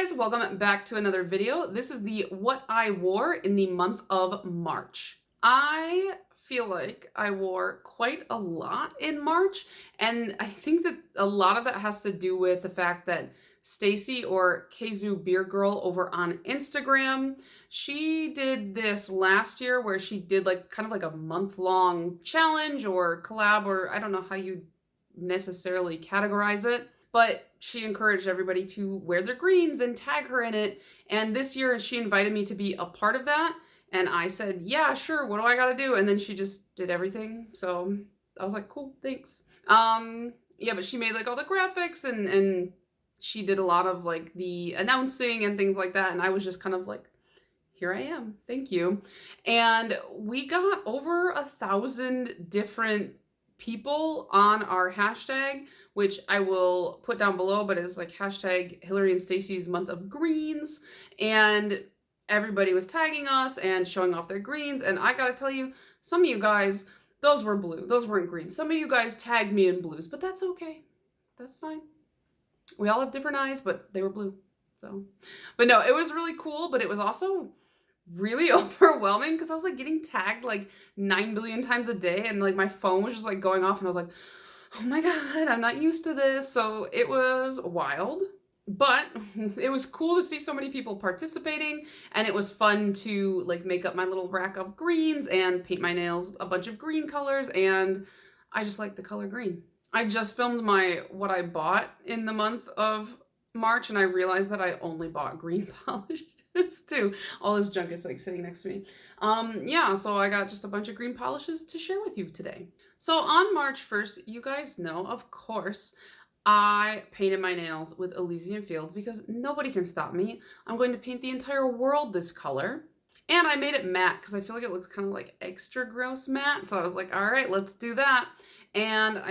guys, welcome back to another video. This is the what I wore in the month of March. I feel like I wore quite a lot in March, and I think that a lot of that has to do with the fact that Stacy, or Keizu Beer Girl over on Instagram, she did this last year where she did like kind of like a month-long challenge or collab, or I don't know how you necessarily categorize it. But she encouraged everybody to wear their greens and tag her in it. And this year she invited me to be a part of that. And I said, yeah, sure. What do I got to do? And then she just did everything. So I was like, cool, thanks. Yeah, but she made like all the graphics and she did a lot of like the announcing and things like that. And I was just kind of like, here I am. Thank you. And we got over 1,000 different people on our hashtag, which I will put down below, but it's like hashtag Hillary and Stacy's month of greens. And everybody was tagging us and showing off their greens. And I gotta tell you, some of you guys, those were blue. Those weren't green. Some of you guys tagged me in blues, but that's okay. That's fine. We all have different eyes, but they were blue. So, but no, it was really cool, but it was also really overwhelming because I was like getting tagged like 9 billion times a day, and like my phone was just like going off, and I was like, oh my god, I'm not used to this. So it was wild, but it was cool to see so many people participating, and it was fun to like make up my little rack of greens and paint my nails a bunch of green colors, and I just like the color green. I just filmed my what I bought in the month of March, and I realized that I only bought green polish. Too. All this junk is like sitting next to me. Yeah, so I got just a bunch of green polishes to share with you today. So on March 1st, you guys know, of course, I painted my nails with Elysium Fields because nobody can stop me. I'm going to paint the entire world this color. And I made it matte because I feel like it looks kind of like extra gross matte. So I was like, all right, let's do that. And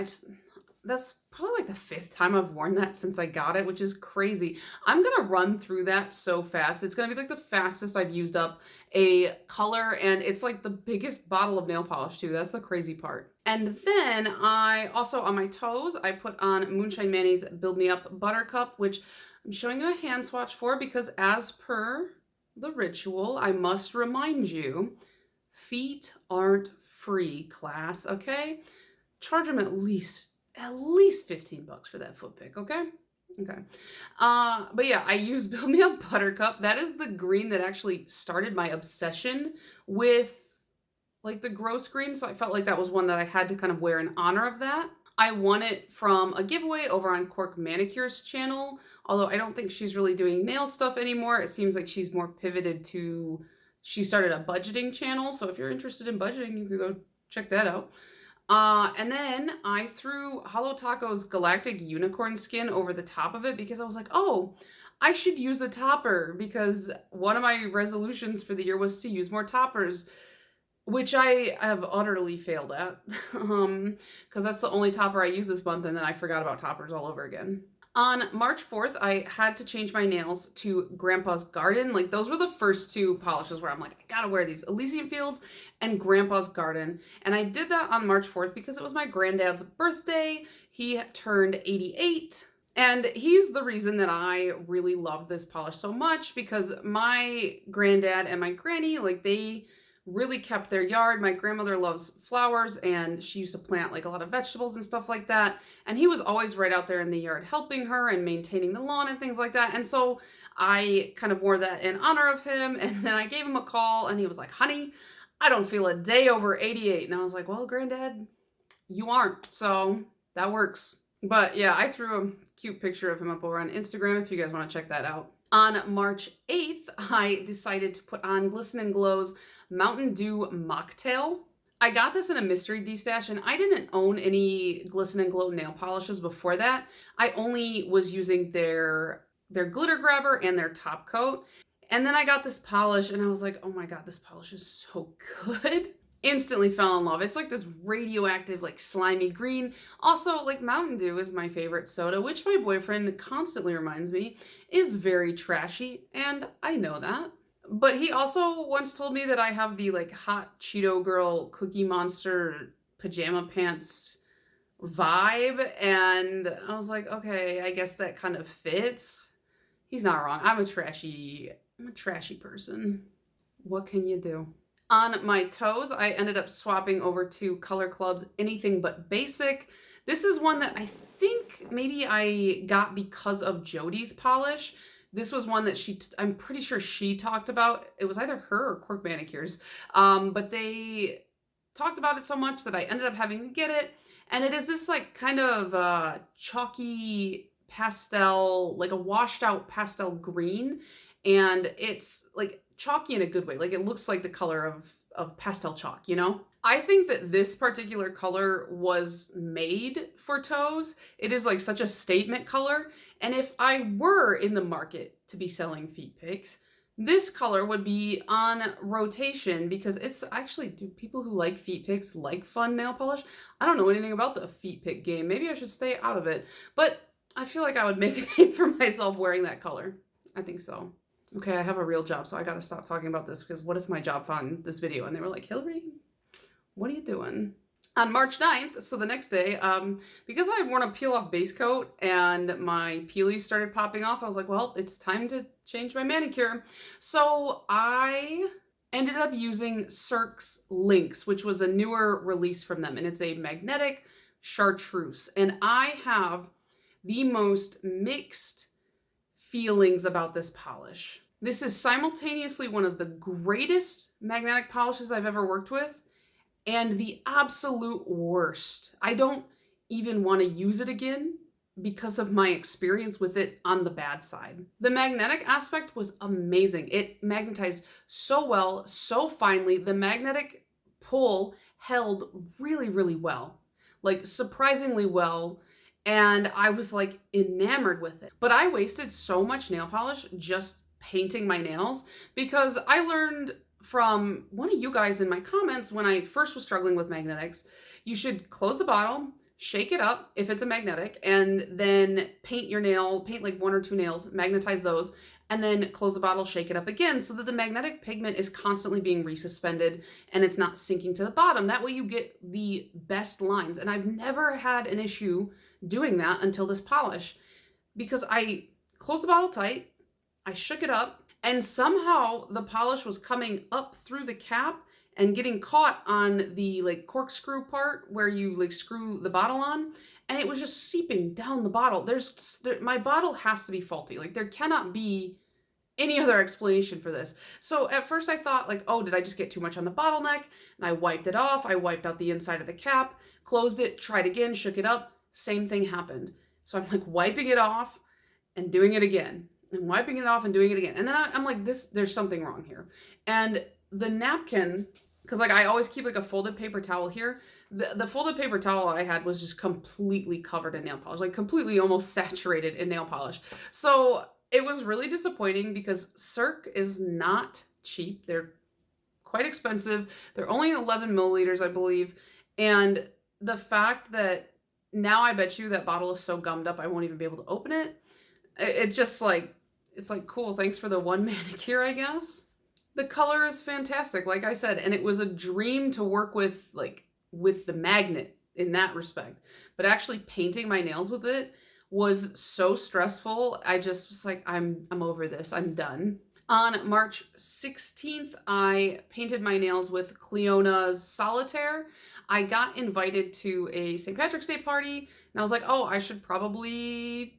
that's probably like the 5th time I've worn that since I got it, which is crazy. I'm gonna run through that so fast. It's gonna be like the fastest I've used up a color, and it's like the biggest bottle of nail polish too. That's the crazy part. And then I also, on my toes, I put on Moonshine Manny's Build Me Up Buttercup, which I'm showing you a hand swatch for because as per the ritual, I must remind you, feet aren't free, class, okay? Charge them at least $15 for that foot pick, okay? Okay. But yeah, I used Build Me Up Buttercup. That is the green that actually started my obsession with like the gross green, so I felt like that was one that I had to kind of wear in honor of that. I won it from a giveaway over on Cork Manicure's channel, although I don't think she's really doing nail stuff anymore. It seems like she's more pivoted to, she started a budgeting channel, so if you're interested in budgeting, you can go check that out. And then I threw Holo Taco's Galactic Unicorn skin over the top of it because I was like, oh, I should use a topper because one of my resolutions for the year was to use more toppers, which I have utterly failed at because that's the only topper I used this month, and then I forgot about toppers all over again. On March 4th, I had to change my nails to Grandpa's Garden. Like, those were the first 2 polishes where I'm like, I gotta wear these. Elysium Fields and Grandpa's Garden. And I did that on March 4th because it was my granddad's birthday. He turned 88. And he's the reason that I really love this polish so much because my granddad and my granny, like, they really kept their yard. My grandmother loves flowers, and she used to plant like a lot of vegetables and stuff like that. And he was always right out there in the yard helping her and maintaining the lawn and things like that. And so I kind of wore that in honor of him. And then I gave him a call, and he was like, honey, I don't feel a day over 88. And I was like, well, Granddad, you aren't. So that works. But yeah, I threw a cute picture of him up over on Instagram if you guys want to check that out. On March 8th, I decided to put on Glisten and Glow's Mountain Dew Mocktail. I got this in a mystery de-stash, and I didn't own any Glisten and Glow nail polishes before that. I only was using their glitter grabber and their top coat. And then I got this polish, and I was like, oh my god, this polish is so good. Instantly fell in love. It's like this radioactive, like slimy green. Also, like, Mountain Dew is my favorite soda, which my boyfriend constantly reminds me is very trashy, and I know that. But he also once told me that I have the like hot Cheeto girl Cookie Monster pajama pants vibe, and I was like, okay, I guess that kind of fits. He's not wrong. I'm a trashy person. What can you do? On my toes, I ended up swapping over to Color Club's Anything But Basic. This is one that I think maybe I got because of Jodie's polish. This was one that I'm pretty sure she talked about. It was either her or Quirk Manicures. But they talked about it so much that I ended up having to get it. And it is this like kind of chalky pastel, like a washed out pastel green. And it's like chalky in a good way. Like it looks like the color of pastel chalk, you know? I think that this particular color was made for toes. It is like such a statement color. And if I were in the market to be selling feet picks, this color would be on rotation because it's actually, do people who like feet picks like fun nail polish? I don't know anything about the feet pick game. Maybe I should stay out of it. But I feel like I would make a name for myself wearing that color. I think so. Okay, I have a real job, so I gotta stop talking about this because what if my job found this video and they were like, Hillary, what are you doing? On March 9th, so the next day, because I had worn a peel-off base coat and my peelies started popping off, I was like, well, it's time to change my manicure. So I ended up using Cirque's Lynx, which was a newer release from them, and it's a magnetic Chartreuse. And I have the most mixed feelings about this polish. This is simultaneously one of the greatest magnetic polishes I've ever worked with and the absolute worst. I don't even want to use it again because of my experience with it on the bad side. The magnetic aspect was amazing. It magnetized so well, so finely. The magnetic pull held really, really well, like surprisingly well. And I was like enamored with it. But I wasted so much nail polish just painting my nails because I learned from one of you guys in my comments when I first was struggling with magnetics, you should close the bottle, shake it up if it's a magnetic, and then paint your nail, paint like 1 or 2 nails, magnetize those, and then close the bottle, shake it up again so that the magnetic pigment is constantly being resuspended and it's not sinking to the bottom. That way you get the best lines. And I've never had an issue doing that until this polish because I closed the bottle tight, I shook it up, and somehow the polish was coming up through the cap and getting caught on the like corkscrew part where you like screw the bottle on, and it was just seeping down the bottle. My bottle has to be faulty. Like there cannot be any other explanation for this. So at first I thought like, oh, did I just get too much on the bottleneck? And I wiped it off. I wiped out the inside of the cap, closed it, tried again, shook it up. Same thing happened. So I'm like wiping it off and doing it again and wiping it off and doing it again. And then I'm like, there's something wrong here. And the napkin, because like I always keep like a folded paper towel here. The folded paper towel I had was just completely covered in nail polish, like completely almost saturated in nail polish. So it was really disappointing because Cirque is not cheap. They're quite expensive. They're only 11 milliliters, I believe. And the fact that now I bet you that bottle is so gummed up I won't even be able to open it. It's just like, it's like, cool, thanks for the one manicure, I guess. The color is fantastic, like I said, and it was a dream to work with, like, with the magnet in that respect. But actually painting my nails with it was so stressful. I just was like, I'm over this, I'm done. On March 16th, I painted my nails with Cleona's Solitaire. I got invited to a St. Patrick's Day party, and I was like, oh, I should probably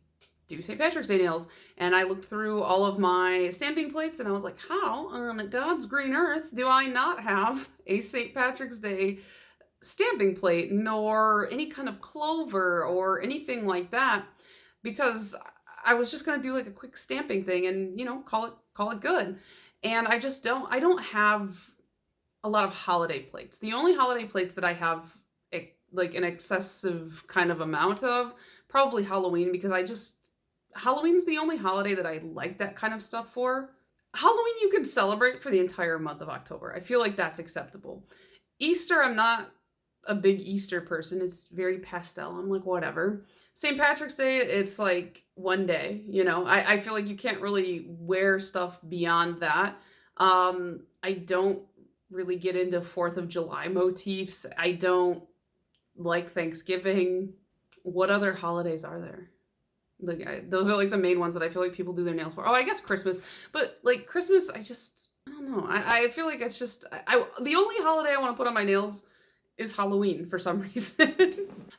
do St. Patrick's Day nails. And I looked through all of my stamping plates, and I was like, how on God's green earth do I not have a St. Patrick's Day stamping plate, nor any kind of clover or anything like that? Because I was just gonna do like a quick stamping thing and, you know, call it good. And I don't have a lot of holiday plates. The only holiday plates that I have like an excessive kind of amount of, probably Halloween, because Halloween's the only holiday that I like that kind of stuff for. Halloween you can celebrate for the entire month of October. I feel like that's acceptable. Easter, I'm not a big Easter person. It's very pastel. I'm like, whatever. St. Patrick's Day, it's like one day, you know. I feel like you can't really wear stuff beyond that. I don't really get into 4th of July motifs. I don't like Thanksgiving. What other holidays are there? Like, those are like the main ones that I feel like people do their nails for. Oh, I guess Christmas. But like Christmas, I don't know. I feel like it's just, the only holiday I want to put on my nails is Halloween for some reason.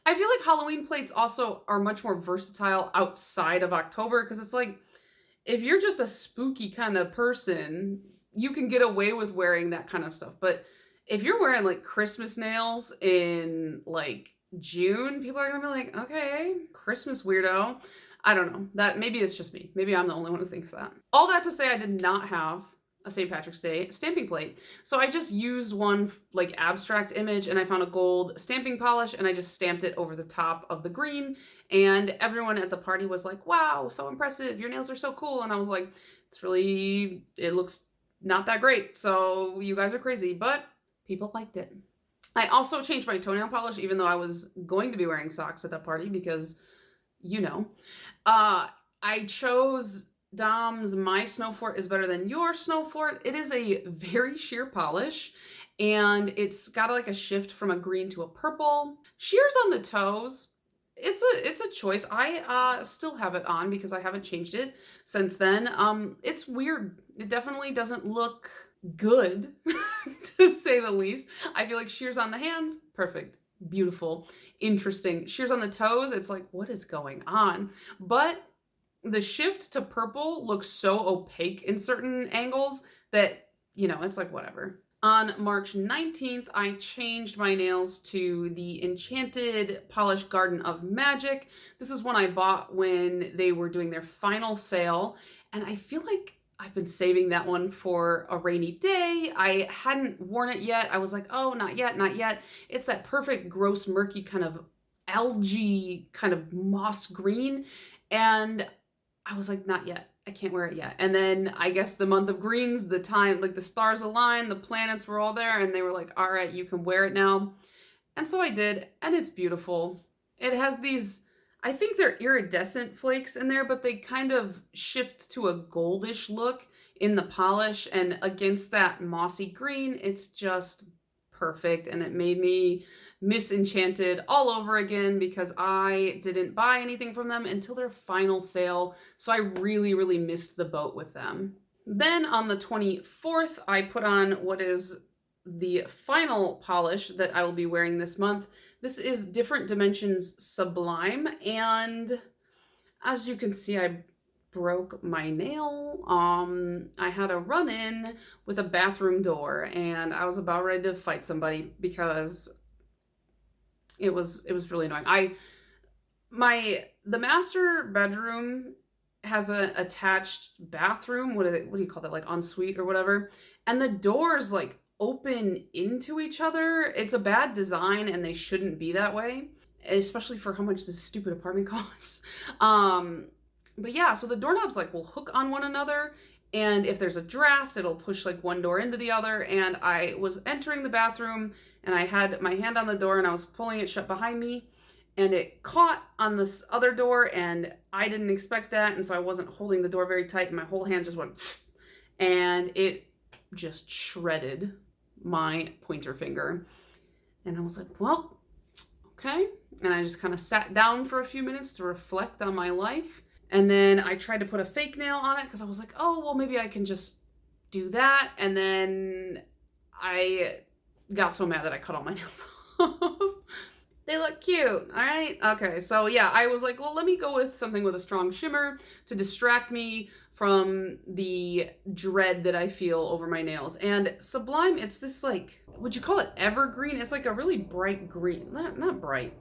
I feel like Halloween plates also are much more versatile outside of October, because it's like, if you're just a spooky kind of person, you can get away with wearing that kind of stuff. But if you're wearing like Christmas nails in like June, people are gonna be like, okay, Christmas weirdo. I don't know. That maybe it's just me. Maybe I'm the only one who thinks that. All that to say, I did not have a St. Patrick's Day stamping plate. So I just used one like abstract image, and I found a gold stamping polish, and I just stamped it over the top of the green. And everyone at the party was like, wow, so impressive. Your nails are so cool. And I was like, it looks not that great. So you guys are crazy, but people liked it. I also changed my toenail polish, even though I was going to be wearing socks at that party, because, you know, I chose Dom's My Snow Fort is Better Than Your Snow Fort. It is a very sheer polish, and it's got like a shift from a green to a purple. Shears on the toes. It's a choice. I still have it on because I haven't changed it since then. It's weird. It definitely doesn't look good, to say the least. I feel like shears on the hands, perfect, beautiful, interesting. Shears on the toes, it's like, what is going on? But the shift to purple looks so opaque in certain angles that, you know, it's like whatever. On March 19th, I changed my nails to the Enchanted Polish Garden of Magic. This is one I bought when they were doing their final sale, and I feel like I've been saving that one for a rainy day. I hadn't worn it yet. I was like, oh, not yet, not yet. It's that perfect, gross, murky kind of algae, kind of moss green, and I was like, not yet. I can't wear it yet. And then I guess the month of greens, the time, like the stars aligned, the planets were all there, and they were like, all right, you can wear it now. And so I did, and it's beautiful. It has these, I think they're iridescent flakes in there, but they kind of shift to a goldish look in the polish, and against that mossy green, it's just perfect. And it made me miss Enchanted all over again, because I didn't buy anything from them until their final sale. So I really, really missed the boat with them. Then on the 24th, I put on what is the final polish that I will be wearing this month. This is Different Dimensions Sublime, and as you can see, I broke my nail. I had a run-in with a bathroom door, and I was about ready to fight somebody because it was really annoying. The master bedroom has a attached bathroom. What do you call that? Like ensuite or whatever. And the doors like open into each other. It's a bad design, and they shouldn't be that way, especially for how much this stupid apartment costs. But yeah, so the doorknobs like will hook on one another, and if there's a draft, it'll push like one door into the other. And I was entering the bathroom, and I had my hand on the door, and I was pulling it shut behind me, and it caught on this other door, and I didn't expect that, and so I wasn't holding the door very tight, and my whole hand just went, and it just shredded my pointer finger. And I was like, well, okay. And I just kind of sat down for a few minutes to reflect on my life. And then I tried to put a fake nail on it because I was like, oh, well, maybe I can just do that. And then I got so mad that I cut all my nails off. They look cute, all right? Okay, so yeah, I was like, well, let me go with something with a strong shimmer to distract me from the dread that I feel over my nails. And Sublime, it's this like, would you call it evergreen? It's like a really bright green. Not bright.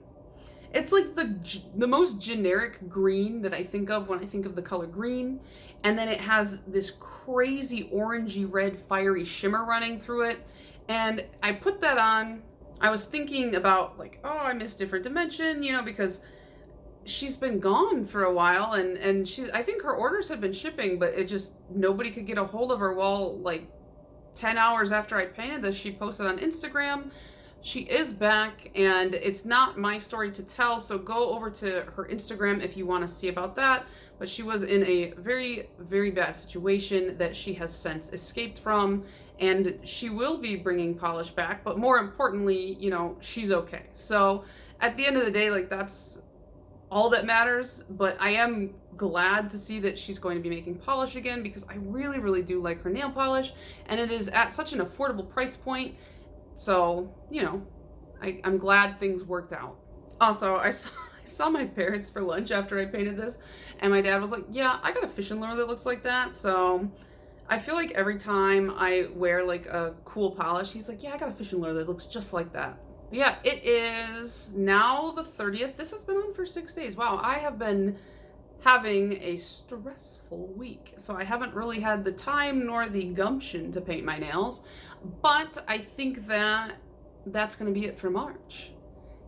It's like the most generic green that I think of when I think of the color green. And then it has this crazy orangey red fiery shimmer running through it. And I put that on. I was thinking about like, oh, I miss Different Dimension, you know, because she's been gone for a while, and I think her orders had been shipping, but it just, nobody could get a hold of her. Well, like 10 hours after I painted this, she posted on Instagram. She is back, and it's not my story to tell, so go over to her Instagram if you want to see about that. But she was in a very, very bad situation that she has since escaped from, and she will be bringing polish back, but more importantly, you know, she's okay. So at the end of the day, like, that's all that matters, but I am glad to see that she's going to be making polish again because I really, really do like her nail polish, and it is at such an affordable price point. So, you know, I'm glad things worked out. Also, I saw my parents for lunch after I painted this, and my dad was like, yeah, I got a fish and lure that looks like that. So I feel like every time I wear like a cool polish, he's like, yeah, I got a fish and lure that looks just like that. But yeah, it is now the 30th. This has been on for 6 days. Wow, I have been having a stressful week, so I haven't really had the time nor the gumption to paint my nails, but I think that that's going to be it for March.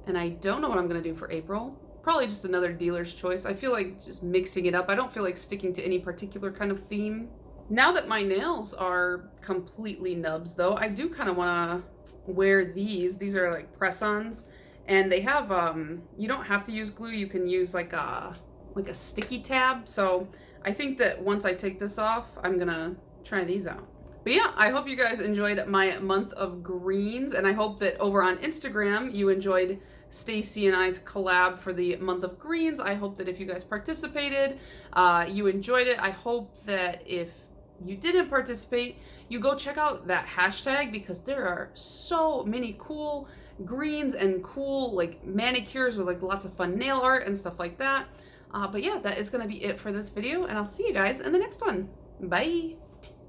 And I don't know what I'm going to do for April. Probably just another dealer's choice. I feel like just mixing it up. I don't feel like sticking to any particular kind of theme. Now that my nails are completely nubs though, I do kind of want to wear these. These are like press-ons, and they have, you don't have to use glue. You can use like a sticky tab. So I think that once I take this off, I'm gonna try these out. But yeah, I hope you guys enjoyed my month of greens, and I hope that over on Instagram you enjoyed Stacy and I's collab for the month of greens. I hope that if you guys participated, you enjoyed it. I hope that if you didn't participate, you go check out that hashtag, because there are so many cool greens and cool like manicures with like lots of fun nail art and stuff like that. But yeah, that is going to be it for this video, and I'll see you guys in the next one. Bye!